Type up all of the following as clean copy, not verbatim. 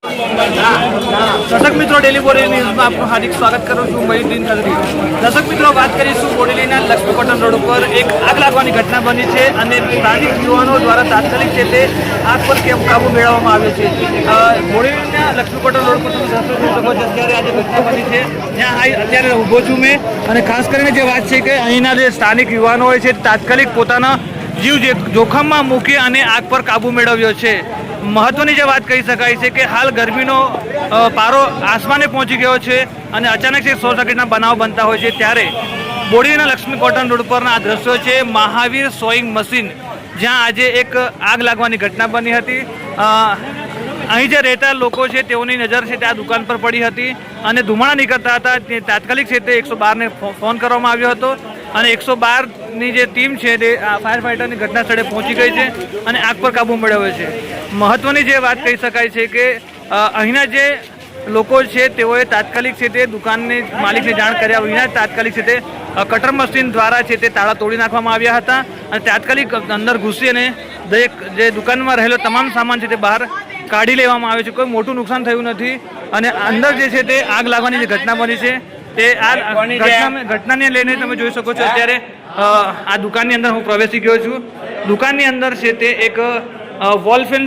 દર્શક મિત્રો ડેલી બોરેલી ન્યૂઝમાં આપનું હાર્દિક સ્વાગત કરું છું મયુદ્દીન ખત્રી। દર્શક મિત્રો વાત કરીશું બોરેલીના લક્ષ્મી કોટન રોડ ઉપર એક આગ લાગવાની ઘટના બની છે અને સ્થાનિક યુવાનો દ્વારા તાત્કાલિક છે તે આગ પર કાબુ મેળવવામાં આવ્યો છે। બોરેલીના લક્ષ્મી કોટન રોડ પર તમે દર્શક જોઈ શકો છો અત્યારે આજે ઘટના બની છે જ્યાં અત્યારે ઊભો છું મેં અને ખાસ કરીને જે વાત છે કે અહીંના જે સ્થાનિક યુવાનો હોય છે તાત્કાલિક પોતાના જીવ જોખમમાં મૂકી અને આગ પર કાબુ મેળવ્યો છે। મહત્વની જે વાત કહી શકાય છે કે હાલ ગરમીનો પારો આસમાને પહોંચી ગયો છે અને અચાનક એક શોર્ટ સર્કિટના બનાવ બનતા હોય છે ત્યારે બોરીના લક્ષ્મી કોટન રોડ પરના આ દ્રશ્યો છે મહાવીર સોઈંગ મશીન જ્યાં આજે એક આગ લાગવાની ઘટના બની હતી। અહીં જે રહેતા લોકો છે તેઓની નજર છે તે આ દુકાન પર પડી હતી અને ધુમાડા નીકળતા હતા તે તાત્કાલિક છે તે 112ને ફોન કરવામાં આવ્યો હતો અને 112ની જે ટીમ છે તે ફાયર ફાઇટરની ઘટના સ્થળે પહોંચી ગઈ છે અને આગ પર કાબુ મેળવ્યો છે। મહત્વની જે વાત કહી શકાય છે કે અહીંના જે લોકો છે તેઓએ તાત્કાલિક છે તે દુકાનની માલિકને જાણ કર્યા વિના તાત્કાલિક છે તે કટર મશીન દ્વારા છે તે તાળા તોડી નાખવામાં આવ્યા હતા અને તાત્કાલિક અંદર ઘૂસી અને દરેક જે દુકાનમાં રહેલો તમામ સામાન છે તે બહાર કાઢી લેવામાં આવ્યો છે। કોઈ મોટું નુકસાન થયું નથી અને અંદર જે છે તે આગ લાગવાની જે ઘટના બની છે તે આ ઘટનાને લઈને તમે જોઈ શકો છો અત્યારે આ દુકાનની અંદર હું પ્રવેશી ગયો છું। દુકાનની અંદર છે તે એક વોલ ફેન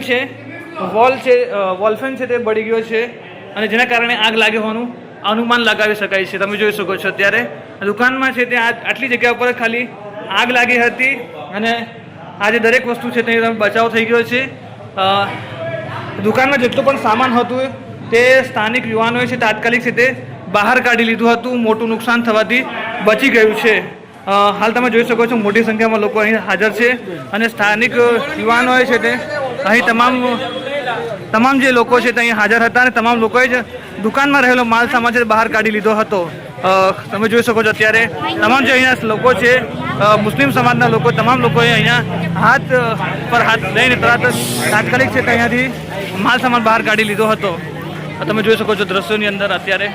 છે તે બળી ગયો છે અને જેના કારણે આગ લાગી હોવાનું અનુમાન લગાવી શકાય છે। તમે જોઈ શકો છો અત્યારે દુકાનમાં છે તે આટલી જગ્યા ઉપર ખાલી આગ લાગી હતી અને આજે દરેક વસ્તુ છે તે બચાવ થઈ ગયો છે। દુકાનમાં જેટલું પણ સામાન હતું તે સ્થાનિક યુવાનોએ છે તાત્કાલિક છે તે બહાર કાઢી લીધું હતું। મોટું નુકસાન થવાથી બચી ગયું છે। હાલ તમે જોઈ શકો છો મોટી સંખ્યામાં લોકો અહીં હાજર છે અને સ્થાનિક યુવાનોએ છે તે અહીં તમામ જે લોકો છે તે અહીં હાજર હતા અને તમામ લોકોએ જ દુકાનમાં રહેલો માલ સામાન છે બહાર કાઢી લીધો હતો। તમે જોઈ શકો છો અત્યારે તમામ જે અહીંના લોકો છે મુસ્લિમ સમાજના લોકો તમામ લોકોએ અહીંયા હાથ પર હાથ લઈને તરત તાત્કાલિક છે તે અહીંયાથી માલ સામાન બહાર કાઢી લીધો હતો। તમે જોઈ શકો છો દ્રશ્યોની અંદર અત્યારે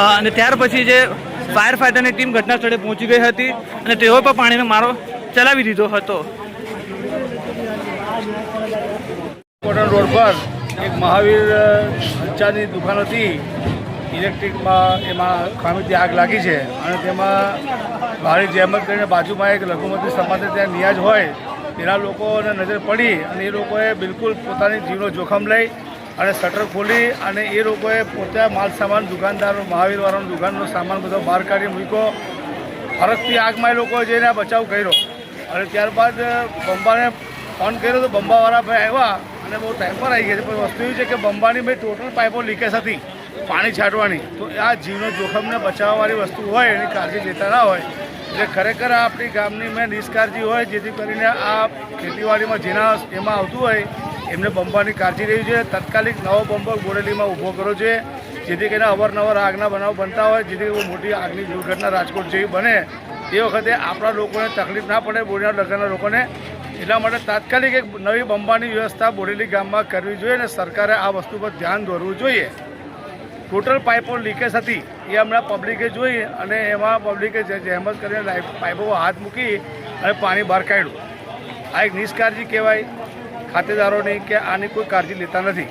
અને ત્યાર પછી જે ફાયર ફાઇટરની ટીમ ઘટના સ્થળે પહોંચી ગઈ હતી અને તેઓ પણ પાણીનો મારો ચલાવી દીધો હતો। કોટન રોડ પર એક મહાવીર ચાની દુકાન હતી ઇલેક્ટ્રિકમાં, એમાં ખામીથી આગ લાગી છે અને તેમાં ભારી જહેમત કરીને બાજુમાં એક લઘુમતી સમાજને ત્યાં નિયાજ હોય તેના લોકોને નજર પડી અને એ લોકોએ બિલકુલ પોતાની જીવનો જોખમ લઈ અને શટર ખોલી અને એ લોકોએ પોતે માલ સામાન દુકાનદારો મહાવીરવાળાનો દુકાનનો સામાન બધો બહાર કાઢી મૂક્યો। ફરકથી આગમાં એ લોકોએ જઈને બચાવ કર્યો અને ત્યારબાદ બંબાને ફોન કર્યો તો બંબાવાળા ભાઈ આવ્યા અને બહુ ટાઈમ પર આવી ગયા છે। પણ વસ્તુ એવી છે કે બંબાની ભાઈ ટોટલ પાઇપો લીકેજ હતી પાણી છાંટવાની, તો આ જીવનો જોખમને બચાવવાવાળી વસ્તુ હોય એની કાળજી લેતા ના હોય એટલે ખરેખર આપણી ગામની મેં નિષ્કાળજી હોય જેથી કરીને આ ખેતીવાડીમાં જેના એમાં આવતું હોય એમને બંબાની કાળજી લેવી જોઈએ। તાત્કાલિક નવો બંબો બોરેલીમાં ઊભો કરવો જોઈએ જેથી કરીને અવારનવાર આગના બનાવ બનતા હોય જેથી બહુ મોટી આગની દુર્ઘટના રાજકોટ જેવી બને એ વખતે આપણા લોકોને તકલીફ ના પડે બોરીના લગ્નના લોકોને। એટલા માટે તાત્કાલિક એક નવી બંબાની વ્યવસ્થા બોરેલી ગામમાં કરવી જોઈએ અને સરકારે આ વસ્તુ પર ધ્યાન દોરવું જોઈએ। ટોટલ પાઇપો લીકેજ હતી એ હમણાં પબ્લિકે જોઈ અને એમાં પબ્લિકે જહેમત કરીને પાઇપો હાથ મૂકી અને પાણી બહાર કાઢ્યું। આ એક નિષ્કાળજી કહેવાય ખાતેદારોની કે આની કોઈ કાળજી લેતા નથી।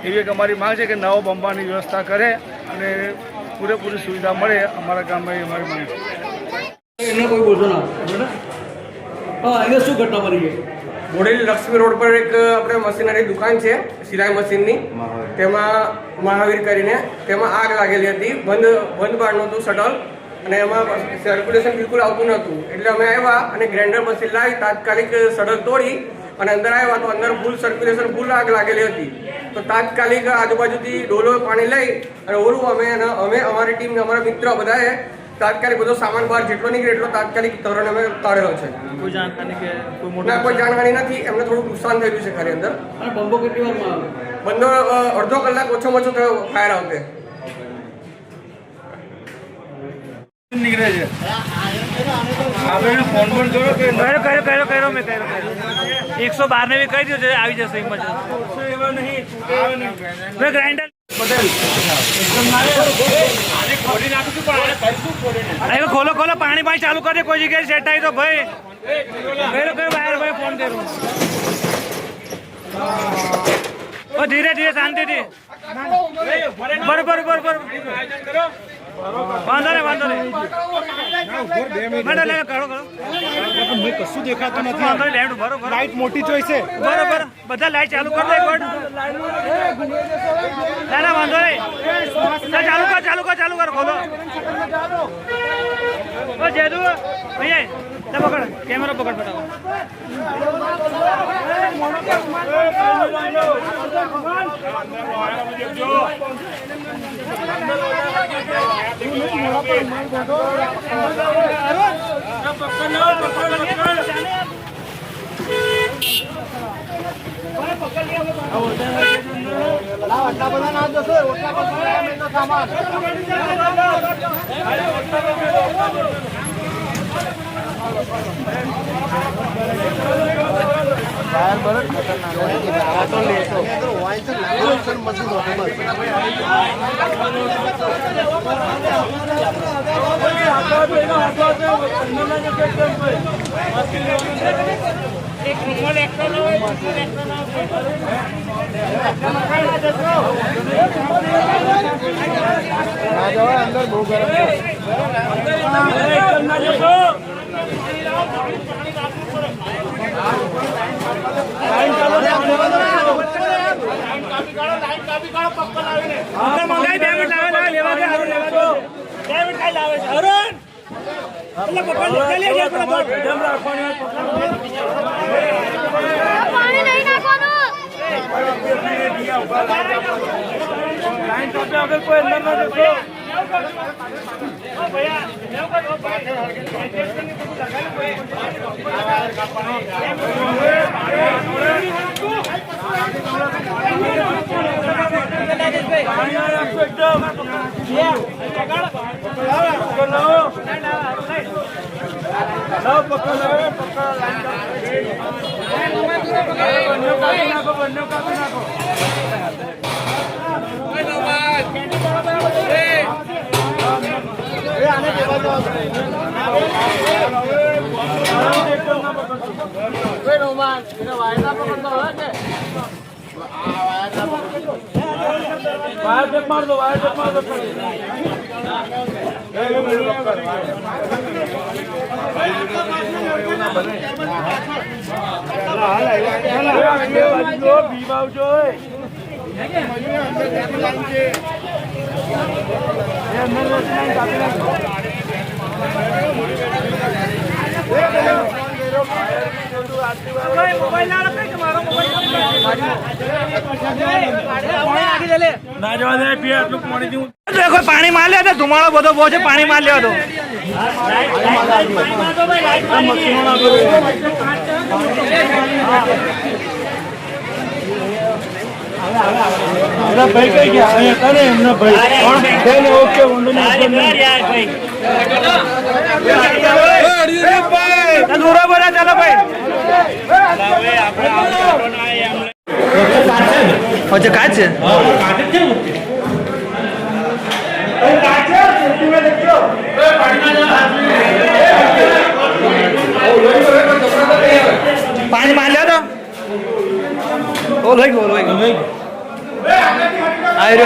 એવી એક અમારી માંગ છે કે નવો બંબાની વ્યવસ્થા કરે અને પૂરેપૂરી સુવિધા મળે અમારા ગામમાં, એ અમારી માંગ છે। એને કોઈ બોલશો ના અહીંયા શું ઘટના બની ગઈ? બોરેલી લક્ષ્મી રોડ પર એક આપણે મશીનરી દુકાન છે સિલાઈ મશીનની, તેમાં મહાવીર કરીને તેમાં આગ લાગેલી હતી। બંધ બારનું હતું શટલ અને એમાં સર્ક્યુલેશન બિલકુલ આવતું નહોતું એટલે અમે આવ્યા અને ગ્રાઇન્ડર મશીન લાવી તાત્કાલિક શટલ તોડી અને અંદર આવ્યા તો અંદર ફૂલ સર્ક્યુલેશન ફૂલ આગ લાગેલી હતી। તો તાત્કાલિક આજુબાજુથી ડોલો પાણી લઈ અને ઓલું અમે અમારી ટીમને અમારા મિત્ર બધાએ તાત્કાલિક બધો સામાન બહાર જેટલો નીકળે એટલો તાત્કાલિક તરણ અમે કાઢેલો છે। કોઈ જાણકારી કે કોઈ જાણકારી નથી, એમને થોડું નુકસાન થયેલું છે ઘરે અંદર। અને બંબો કેટલી વારમાં આવે? બંને અડધો કલાક ઓછામાં ઓછો થયો ફાયર આવતે નીકળે છે આપણે ફોન પણ કરો કે કર્યો મેં કર્યો 112 ને બી કહી દો આવી જશે મેં ગ્રાઇન્ડર ખોલો પાણી ચાલુ કરે કોઈ જગ્યાએ સેટ આવી તો ભાઈ કયો બહાર ભાઈ ફોન કર્યો ધીરે ધીરે શાંતિથી બરોબર વાંધો નહીં મેડમ કરો કશું દેખાતું નથી. વાંધો નહીં લેવડું બરોબર લાઈટ મોટી જોઈશે. બરોબર બધા લાઈટ ચાલુ કરી દે કોડ ના વાંધો નહીં ચાલુ કર ખોલો ઓ જેદુ ભૈયા પકડ કેમેરો પકડ અંદર બહુ ગરમ પાણી નહીં નાખવાનું કોઈ અંદર ના જશો मार दो मोबाइल ना रखे तुम्हारा मोबाइल ना जवा दे पिया आटલું પાણી દીઉં देखो पानी मार लिया था धुमाड़ो બધો બહુ છે पानी मार लिया तो भाई कई गया करे हमने भाई कौन देने ओके यार भाई दूर बोला चलो भाई अच्छा काय છે पानी मार लिया तो ओ लई गयो आई रे